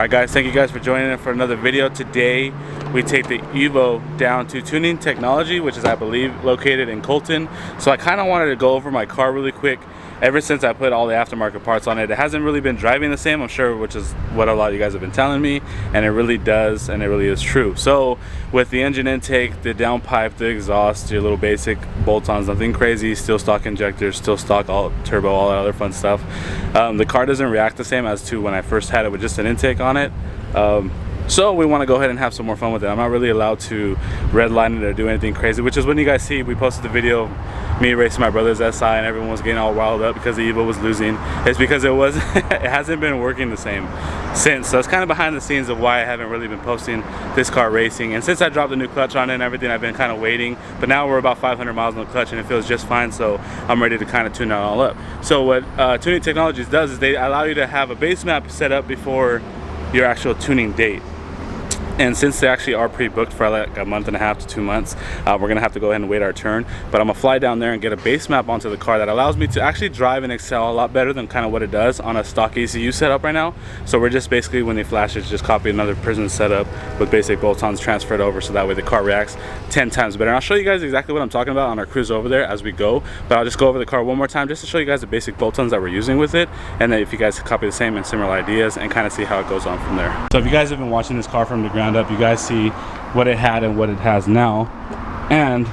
Alright guys, thank you guys for joining in for another video. Today we take the Evo down to Tuning Technology, which is I believe located in Colton. So I kind of wanted to go over my car really quick. Ever since I put all the aftermarket parts on it, it hasn't really been driving the same, I'm sure, which is what a lot of you guys have been telling me, and it really does, and it really is true. So with the engine intake, the downpipe, the exhaust, your little basic bolt-ons, nothing crazy, still stock injectors, still stock all turbo, all that other fun stuff. The car doesn't react the same as to when I first had it with just an intake on it. So we want to go ahead and have some more fun with it. I'm not really allowed to redline it or do anything crazy, which is when you guys see we posted the video of me racing my brother's SI and everyone was getting all riled up because the Evo was losing. It's because it hasn't been working the same since. So it's kind of behind the scenes of why I haven't really been posting this car racing. And since I dropped the new clutch on it and everything, I've been kind of waiting. But now we're about 500 miles on the clutch and it feels just fine. So I'm ready to kind of tune it all up. So what Tuning Technologies does is they allow you to have a base map set up before your actual tuning date. And since they actually are pre-booked for like a month and a half to 2 months, we're gonna have to go ahead and wait our turn. But I'm gonna fly down there and get a base map onto the car that allows me to actually drive and excel a lot better than kind of what it does on a stock ECU setup right now. So we're just basically, when they flash it, just copy another prison setup with basic bolt-ons transferred over, so that way the car reacts 10 times better. And I'll show you guys exactly what I'm talking about on our cruise over there as we go. But I'll just go over the car one more time just to show you guys the basic bolt-ons that we're using with it, and then if you guys copy the same and similar ideas and kind of see how it goes on from there. So if you guys have been watching this car from the ground up, you guys see what it had and what it has now, and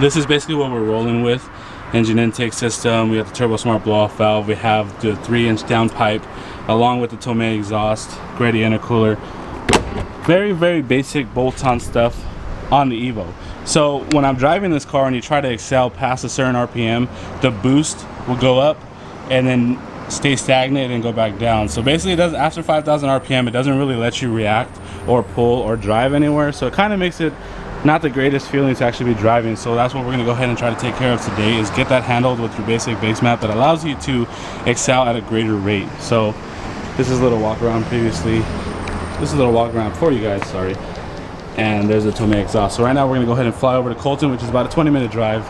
this is basically what we're rolling with. Engine intake system, we have the turbo smart blow off valve, we have the 3-inch downpipe along with the Tomei exhaust, Grady intercooler, very basic bolt-on stuff on the Evo. So when I'm driving this car and you try to excel past a certain RPM, the boost will go up and then stay stagnant and go back down. So basically it does, after 5,000 RPM, it doesn't really let you react or pull or drive anywhere. So it kind of makes it not the greatest feeling to actually be driving. So that's what we're gonna go ahead and try to take care of today, is get that handled with your basic base map that allows you to excel at a greater rate. So this is a little walk around previously. This is a little walk around for you guys, sorry. And there's a Tomei exhaust. So right now we're gonna go ahead and fly over to Colton, which is about a 20-minute drive,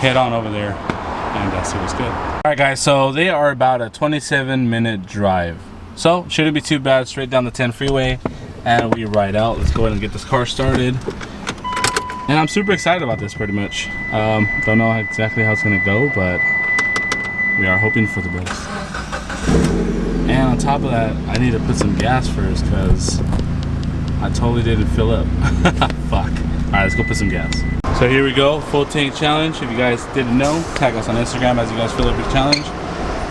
head on over there and see what's good. All right guys, so they are about a 27-minute drive. So shouldn't be too bad, straight down the 10 freeway and we ride out. Let's go ahead and get this car started. And I'm super excited about this pretty much. Don't know exactly how it's gonna go, but we are hoping for the best. And on top of that, I need to put some gas first because I totally didn't fill up. Fuck. All right, let's go put some gas. So here we go, full tank challenge. If you guys didn't know, tag us on Instagram as you guys fill up your challenge.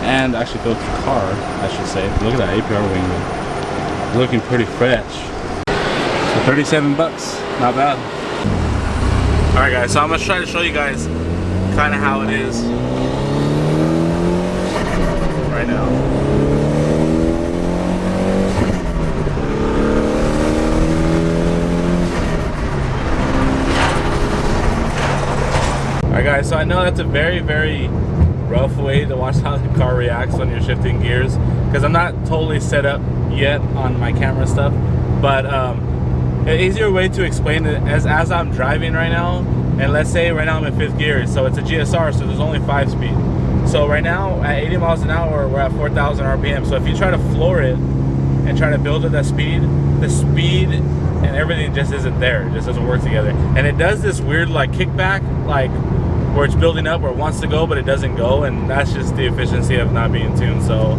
And actually fill up your car, I should say. Look at that APR wing. Looking pretty fresh. So 37 bucks, not bad. All right guys, so I'm gonna try to show you guys kind of how it is right now. Alright guys, so I know that's a very rough way to watch how the car reacts when you're shifting gears, because I'm not totally set up yet on my camera stuff, but an easier way to explain it is as I'm driving right now, and let's say right now I'm in 5th gear, so it's a GSR, so there's only 5-speed. So right now at 80 miles an hour, we're at 4,000 RPM. So if you try to floor it and try to build at that speed, the speed and everything just isn't there. It just doesn't work together. And it does this weird like kickback, like where it's building up where it wants to go but it doesn't go, and that's just the efficiency of not being tuned. So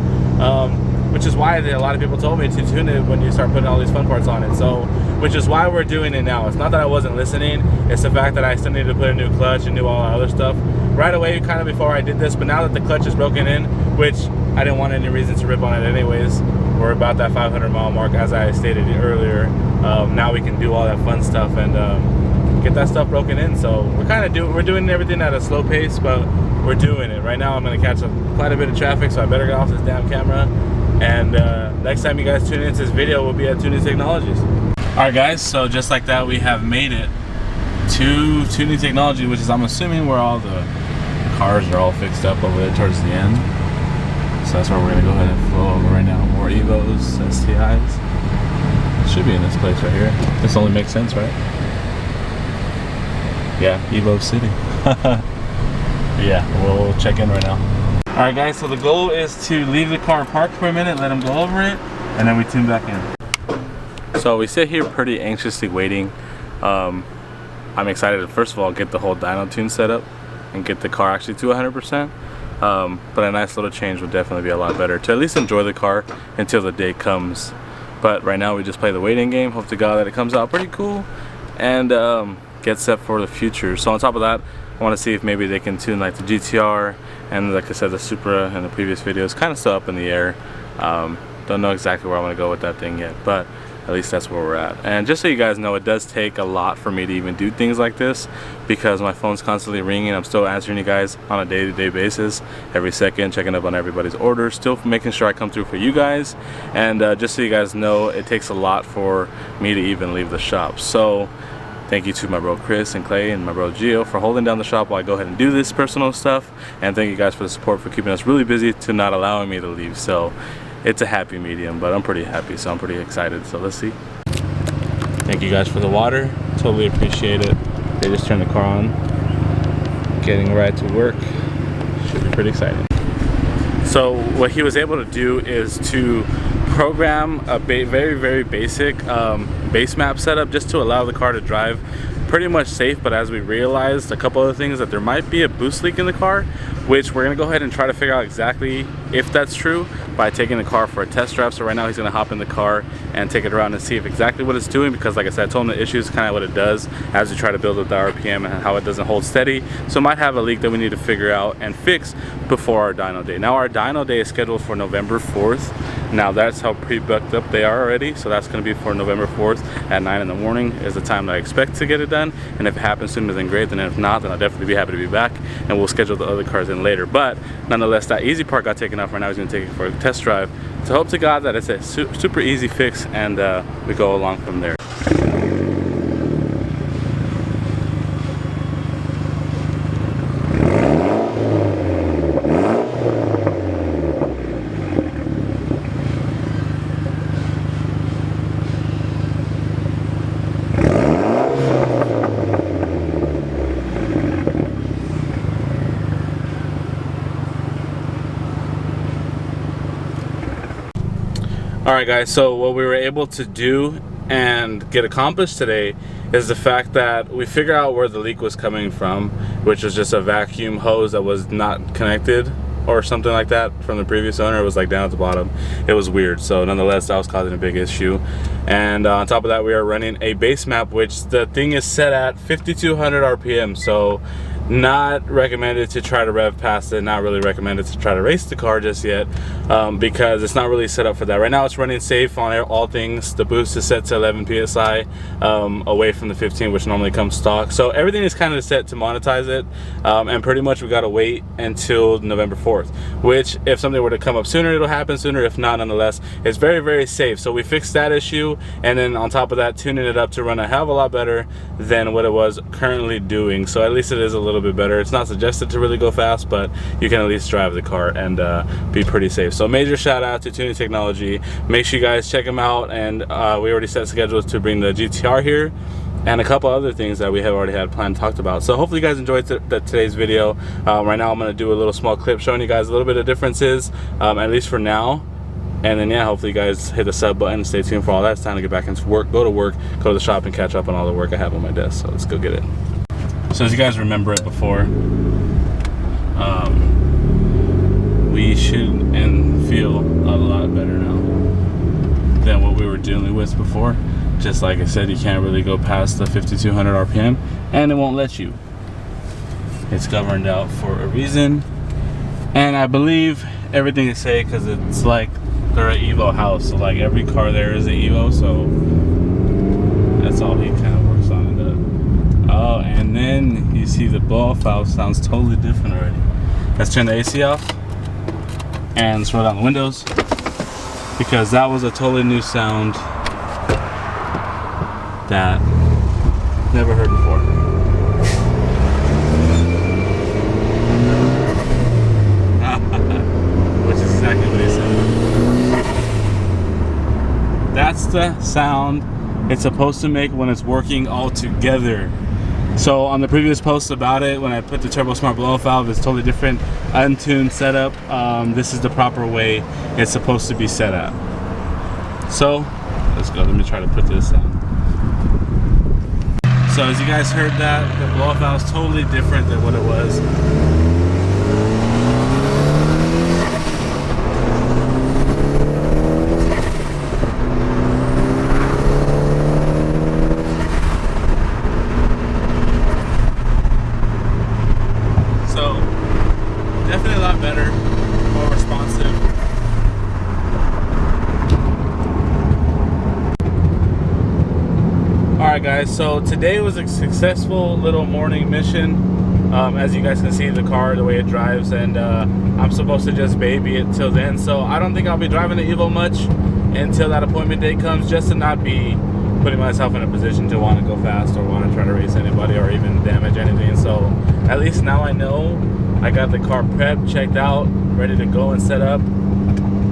which is why a lot of people told me to tune it when you start putting all these fun parts on it. So which is why we're doing it now. It's not that I wasn't listening, it's the fact that I still needed to put a new clutch and do all that other stuff right away, kind of before I did this. But now that the clutch is broken in, which I didn't want any reason to rip on it anyways, we're about that 500 mile mark as I stated earlier. Now we can do all that fun stuff and get that stuff broken in. So we're doing everything at a slow pace, but we're doing it. Right now I'm gonna catch quite a bit of traffic, so I better get off this damn camera. And next time you guys tune into this video, we'll be at Tuning Technologies. Alright guys, so just like that, we have made it to Tuning Technology, which is, I'm assuming, where all the cars are all fixed up over there towards the end. So that's where we're gonna go ahead and flow over right now. More Evos, STIs. It should be in this place right here. This only makes sense, right? Yeah, Evo City. Yeah, we'll check in right now. Alright guys, so the goal is to leave the car parked for a minute, let them go over it, and then we tune back in. So we sit here pretty anxiously waiting. I'm excited to first of all get the whole dyno tune set up and get the car actually to 100%. But a nice little change would definitely be a lot better to at least enjoy the car until the day comes. But right now we just play the waiting game, hope to God that it comes out pretty cool and get set for the future. So on top of that, I want to see if maybe they can tune like the GTR and like I said the Supra in the previous videos, kind of still up in the air. Don't know exactly where I want to go with that thing yet, but at least that's where we're at. And just so you guys know, it does take a lot for me to even do things like this because my phone's constantly ringing. I'm still answering you guys on a day-to-day basis, every second, checking up on everybody's orders, still making sure I come through for you guys. And just so you guys know, it takes a lot for me to even leave the shop. So thank you to my bro Chris and Clay and my bro Gio for holding down the shop while I go ahead and do this personal stuff. And thank you guys for the support, for keeping us really busy, to not allowing me to leave. So it's a happy medium, but I'm pretty happy, so I'm pretty excited. So let's see. Thank you guys for the water. Totally appreciate it. They just turned the car on. Getting right to work. Should be pretty exciting. So what he was able to do is to program a very basic base map setup just to allow the car to drive pretty much safe. But as we realized a couple other things, that there might be a boost leak in the car, which we're gonna go ahead and try to figure out exactly if that's true by taking the car for a test drive. So right now he's gonna hop in the car and take it around and see if exactly what it's doing, because like I said, I told him the issue is kind of what it does as we try to build up the RPM and how it doesn't hold steady. So it might have a leak that we need to figure out and fix before our dyno day. Now our dyno day is scheduled for November 4th. Now that's how pre-booked up they are already. So that's gonna be for November 4th at 9 in the morning is the time that I expect to get it done. And if it happens sooner then great, then if not, then I'll definitely be happy to be back and we'll schedule the other cars in later. But nonetheless, that easy part got taken off. Right now he's gonna take it for a test drive. So hope to God that it's a super easy fix and we go along from there. Alright guys, so what we were able to do and get accomplished today is the fact that we figured out where the leak was coming from, which was just a vacuum hose that was not connected or something like that from the previous owner. It was like down at the bottom. It was weird. So nonetheless, that was causing a big issue. And on top of that, we are running a base map, which the thing is set at 5,200 RPM. So not recommended to try to rev past it, not really recommended to try to race the car just yet, because it's not really set up for that. Right now it's running safe on all things. The boost is set to 11 PSI away from the 15, which normally comes stock. So everything is kind of set to monetize it, and pretty much we got to wait until November 4th, which if something were to come up sooner, it'll happen sooner. If not, nonetheless, it's very safe. So we fixed that issue, and then on top of that, tuning it up to run a hell of a lot better than what it was currently doing. So at least it is a little bit better. It's not suggested to really go fast, but you can at least drive the car and be pretty safe. So major shout out to Tuning Technology. Make sure you guys check them out, and we already set schedules to bring the GTR here and a couple other things that we have already had planned, talked about. So hopefully you guys enjoyed today's video. Right now I'm going to do a little small clip showing you guys a little bit of differences, at least for now. And then yeah, hopefully you guys hit the sub button, stay tuned for all that. It's time to get back into work, go to the shop and catch up on all the work I have on my desk. So let's go get it. So as you guys remember it before, we should and feel a lot better now than what we were dealing with before. Just like I said, you can't really go past the 5,200 RPM and it won't let you. It's governed out for a reason, and I believe everything is safe because it's like they're an Evo house, so like every car there is an Evo, so that's all he kind of works on. Oh, and then you see the blow off valve sounds totally different already. Let's turn the AC off and let's roll down the windows, because that was a totally new sound that never heard before. Which is exactly what he said. That's the sound it's supposed to make when it's working all together. So on the previous post about it, when I put the Turbo Smart blow-off valve, it's totally different, untuned setup. This is the proper way it's supposed to be set up. So let's go. Let me try to put this on. So as you guys heard that, the blow-off valve is totally different than what it was. So definitely a lot better, more responsive. Alright guys, so today was a successful little morning mission. As you guys can see the car, the way it drives, and I'm supposed to just baby it till then. So I don't think I'll be driving the Evo much until that appointment date comes, just to not be putting myself in a position to want to go fast or want to try to race anybody or even damage anything. So at least now I know I got the car prepped, checked out, ready to go and set up.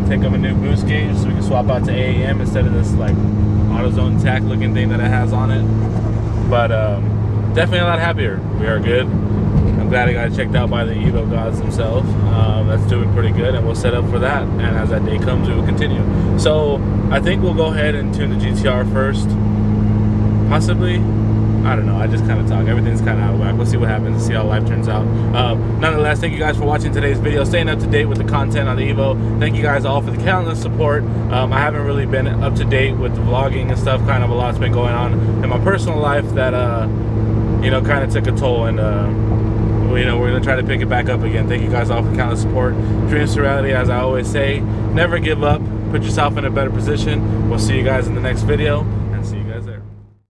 Take up a new boost gauge so we can swap out to AAM instead of this like AutoZone tack looking thing that it has on it. But definitely a lot happier. We are good. I'm glad I got checked out by the Evo gods themselves. That's doing pretty good, and we'll set up for that, and as that day comes we will continue. So I think we'll go ahead and tune the GTR first, possibly. I don't know, I just kind of talk. Everything's kind of out of whack. We'll see what happens and see how life turns out. Nonetheless, thank you guys for watching today's video, staying up to date with the content on the Evo. Thank you guys all for the countless support. I haven't really been up to date with the vlogging and stuff. Kind of a lot's been going on in my personal life that, you know, kind of took a toll, and, you know, we're going to try to pick it back up again. Thank you guys all for the countless support. Dreams to reality, as I always say. Never give up. Put yourself in a better position. We'll see you guys in the next video.